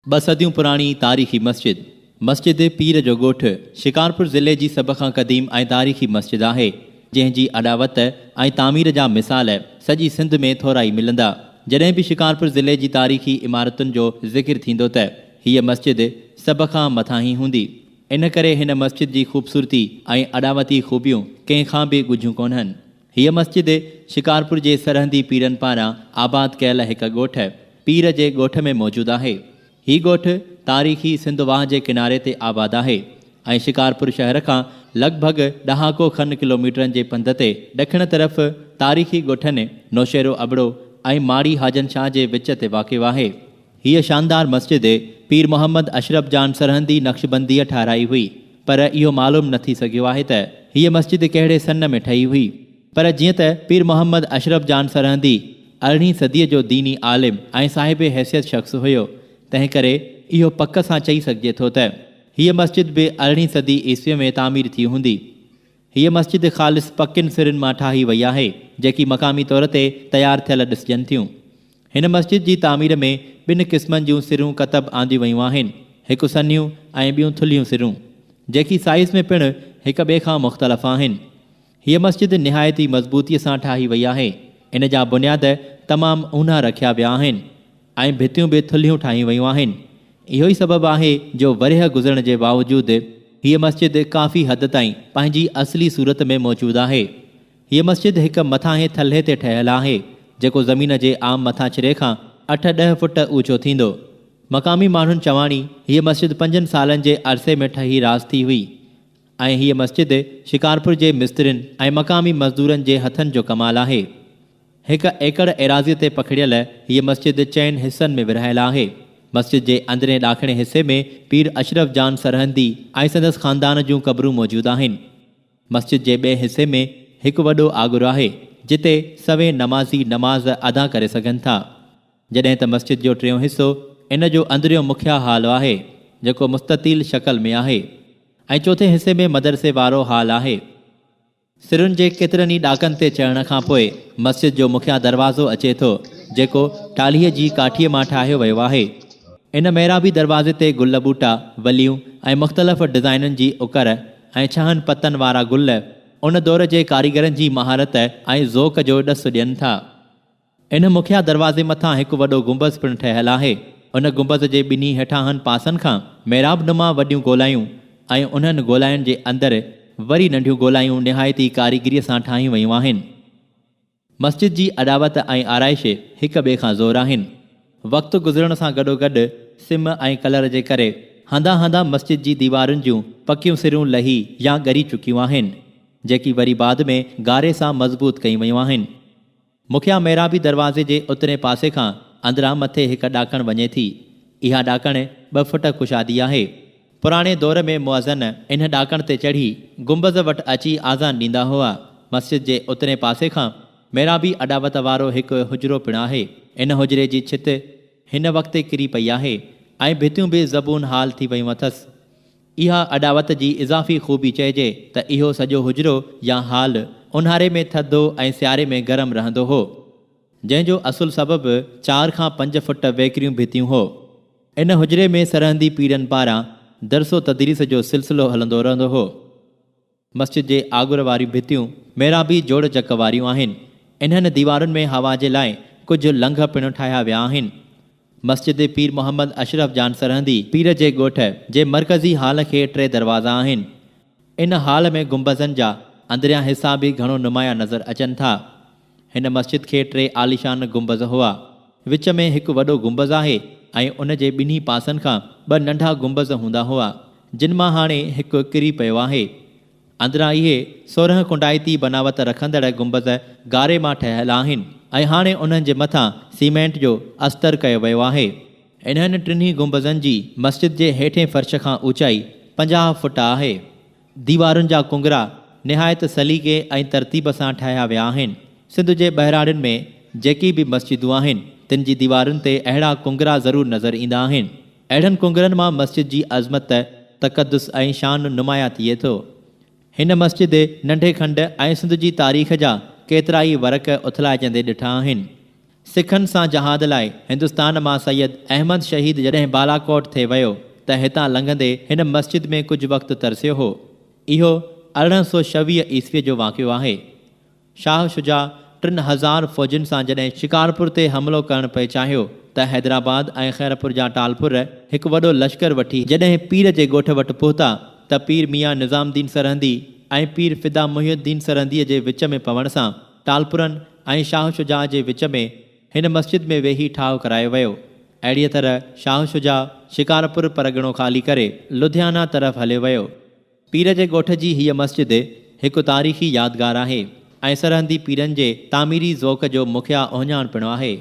ब सदियों पुरानी तारीख़ी मस्जिद मस्जिद पीर जो ॻोठ शिकारपुर ज़िले जी सभ खां क़दीम ऐं तारीख़ी मस्जिद आहे, जंहिंजी अॾावत ऐं तामीर जा मिसाल सॼी सिंध में थोरा ई मिलंदा। जॾहिं बि शिकारपुर ज़िले जी तारीख़ी इमारतुनि जो ज़िक्र थींदो त हीअ मस्जिद सभ खां मथां ई हूंदी। इन करे हिन मस्जिद जी ख़ूबसूरती ऐं अॾावती ख़ूबियूं कंहिंखां बि ॻुझियूं कोन्हनि। हीअ मस्जिद शिकारपुर जे सरहदी पीरनि पारां आबाद कयल हिकु ॻोठ पीर जे ॻोठ में मौजूदु आहे। हीउ ॻोठ तारीख़ी सिंध वाह जे किनारे ते आबाद आहे ऐं शिकारपुर शहर खां लॻभॻि ॾहाको खनि किलोमीटरनि जे पंध ते ॾखण तरफ़ तारीख़ी ॻोठनि नौशेरो अबड़ो ऐं माड़ी हाजन शाह जे विच ते वाक़िअ आहे। हीअ शानदार मस्जिद पीर मोहम्मद अशरफ जान सरहंदी नक्शबंदीअ ठाराई हुई, पर इहो मालूम न थी सघियो आहे त हीअ मस्जिद कहिड़े सन में ठही हुई। पर जीअं त पीर मोहम्मद अशरफ जान सरहंदी 18वीं सदीअ जो दीनी आलिम ऐं साहिब हैसियत शख़्स हुयो, तंहिं करे इहो पक सां चई सघिजे थो त हीअ मस्जिद बि 18वीं सदी ईस्वीअ में तामीर थी हूंदी। हीअ मस्जिद ख़ालिस पकियुनि सिरनि मां ठाही वई आहे, जेकी मक़ामी तौर ते तयारु थियल ॾिसजनि थियूं। हिन मस्जिद जी तामीर में 2 क़िस्मनि जूं सिरूं कतब आंदियूं वयूं आहिनि, हिकु सन्हियूं ऐं ॿियूं थुल्हियूं सिरूं, जेकी साइज़ में पिणु हिक ॿिए खां मुख़्तलिफ़ आहिनि। हीअ मस्जिद निहायती मज़बूतीअ सां ठाही वई आहे। इन जा बुनियाद तमामु ऊन्हा रखिया विया आहिनि ऐं भितियूं बि थुल्हियूं ठाहियूं वयूं आहिनि। इहो ई सबबु आहे जो वरिह गुज़रण जे बावजूदि हीअ मस्जिद काफ़ी हद ताईं पंहिंजी असली सूरत में मौजूदु आहे। हीअ मस्जिद हिकु मथाहें थल्हे ते ठहियलु आहे, जेको ज़मीन जे आम मथांछिरे खां 8-10 फुट ऊचो थींदो। मक़ामी माण्हुनि चवाणी हीअ मस्जिद 5 सालनि जे अरसे में ठही रास थी हुई ऐं हीअ मस्जिद शिकारपुर जे मिस्त्रियुनि ऐं मक़ामी मज़दूरनि जे हथनि जो कमाल आहे। 1 एकड़ एराज़ीअ ते पखिड़ियल हीअ मस्जिद 4 हिस्सनि में विरहायल आहे। मस्जिद जे अंदरें ॾाखणे हिसे में पीर अशरफ जान सरहंदी ऐं संदसि ख़ानदान जूं क़बरूं मौजूदु आहिनि। मस्जिद जे ॿिए हिसे में हिकु वॾो आगुर आहे, जिते सवे नमाज़ी नमाज़ अदा करे सघनि था, जॾहिं त मस्जिद जो 3हों हिसो इन जो अंदरियों मुखिया हाल आहे, जेको मुस्ततील शक्ल में आहे, ऐं 4थे हिसे में मदरसे वारो हाल आहे। सिरुनि जे केतिरनि ई ॾाकनि ते चढ़ण खां पोइ मस्जिद जो मुखिया दरवाज़ो अचे थो, जेको टालीअ जी काठीअ मां ठाहियो वियो आहे। इन महिराबी दरवाज़े ते गुल ॿूटा, वलियूं ऐं मुख़्तलिफ़ डिज़ाइनुनि जी उकर ऐं 6 पतनि वारा गुल उन दौर जे कारीगरनि जी महारत ऐं ज़ौक़ जो ॾसु ॾियनि था। इन मुखिया दरवाज़े मथां हिकु वॾो गुंबज़ पिणु ठहियलु आहे। उन गुंबज़ जे ॿिन्ही हेठाहनि पासनि खां महिराब नुमा वॾियूं गोलायूं ऐं उन्हनि गोलायुनि जे अंदरि वरी नंढियूं गोलायूं निहायती कारीगरीअ सां ठाहियूं वयूं आहिनि। मस्जिद जी अॾावत ऐं आराइश हिक ॿिए खां ज़ोर आहिनि। वक़्तु गुज़रण सां गॾोगॾु सिम ऐं कलर जे करे हंधा हंधा मस्जिद जी दीवारुनि जूं पकियूं सिरूं लही या ॻरी चुकियूं आहिनि, जेकी वरी बाद में गारे सां मज़बूत कयूं वयूं आहिनि। मुखिया महिराबी दरवाज़े जे उतरे पासे खां अंदरां मथे हिकु ॾाकण वञे थी। इहा ॾाकण 2 फुट कुशादी आहे। पुराणे दौर में मुअज़्ज़िन इन ॾाकण ते चढ़ी गुंबज़ वटि अची आज़ान ॾींदा हुआ। मस्जिद जे उतरे पासे खां महिराबी अॾावत वारो हिकु हुजरो पिणु आहे। इन हुजरे जी छित हिन वक़्तु किरी पई आहे ऐं भितियूं बि ज़बून हाल थी वयूं अथसि। इहा अॾावत जी इज़ाफ़ी ख़ूबी चइजे त इहो सॼो हुजरो या हाल ऊन्हारे में थधो ऐं सियारे में गरम रहंदो हो, जंहिंजो असुलु सबबु 4 खां 5 फुट वेकिरियूं भितियूं हो। इन हुजरे में सरहंदी पीरनि पारां दरसो तदरीस जो सिलसिलो हलंदो रहंदो हो। मस्जिद जे आगुर वारियूं भितियूं महिराबी जोड़ चक वारियूं आहिनि। इन्हनि दीवारुनि में हवा जे लाइ कुझु लंघ पिणु ठाहिया विया आहिनि। मस्जिद पीर मोहम्मद अशरफ जान सरहंदी पीर जे ॻोठ जे मरकज़ी हाल खे 3 दरवाज़ा आहिनि। इन हाल में गुंबज़नि जा अंदरियां हिसा बि घणो नुमाया नज़र अचनि था। हिन मस्जिद खे 3 आलीशान गुंबज़ हुआ। विच में हिकु वॾो गुंबज़ आहे ऐं उन जे ॿिन्ही पासनि खां 2 नंढा गुंबज़ हूंदा हुआ, जिन मां हाणे हिकु किरी पियो आहे। अंदरां इहे 16 कुंडाइती बनावट रखंदड़ गुंबज़ गारे मां ठहियल आहिनि ऐं हाणे उन्हनि जे मथां सीमेंट जो अस्तर कयो वियो आहे। इन्हनि 3 गुंबज़नि जी मस्जिद जे हेठें फ़र्श खां ऊचाई 50 फुट आहे। दीवारुनि जा कुंगरा निहायत सलीक़े ऐं तरतीब सां ठाहिया विया आहिनि। सिंध जे बहिराड़ियुनि में जेकी बि मस्जिदूं आहिनि, तिन जी दीवारुनि ते अहिड़ा कुंगरा ज़रूरु नज़र ईंदा आहिनि। अहिड़नि कुंगरनि मां मस्जिद जी अज़मत, तक़दुस ऐं शान नुमाया थिए थो। हिन मस्जिद नंढे खंड ऐं सिंध जी तारीख़ जा केतिरा ई वरक़ उथलाइजंदे ॾिठा आहिनि। सिखनि सां जहाद लाइ हिंदुस्तान मां सैयद अहमद शहीद जॾहिं बालाकोट थे वियो त हितां लंघंदे हिन मस्जिद में कुझु वक़्तु तरसियो हो। इहो 1826 ईस्वीअ जो वाक़ियो आहे। शाह शुजा 3000 फ़ौजियुनि सां जॾहिं शिकारपुर ते हमिलो करणु पिए चाहियो त हैदराबाद ऐं खैरपुर जा टालपुर हिकु वॾो लश्कर वठी जॾहिं पीर जे ॻोठ वटि पहुता त पीर मियां निज़ामुद्दीन सरहंदी ऐं पीर फिदा मुहियुद्दीन सरहंदीअ जे विच में पवण सां टालपुरनि ऐं शाह शुजा जे विच में हिन मस्जिद में वेही ठाह करायो वियो। अहिड़ीअ तरह शाह शुजा शिकारपुर परगि॒णो ख़ाली करे लुधियाना तरफ़ हलियो वियो। पीर जे ॻोठ जी हीअ मस्जिद हिकु तारीख़ी यादगार आहे ऐं सरहंदी पीरनि जे तामीरी ज़ौक़ जो मुखिया ओञाण पिणु आहे।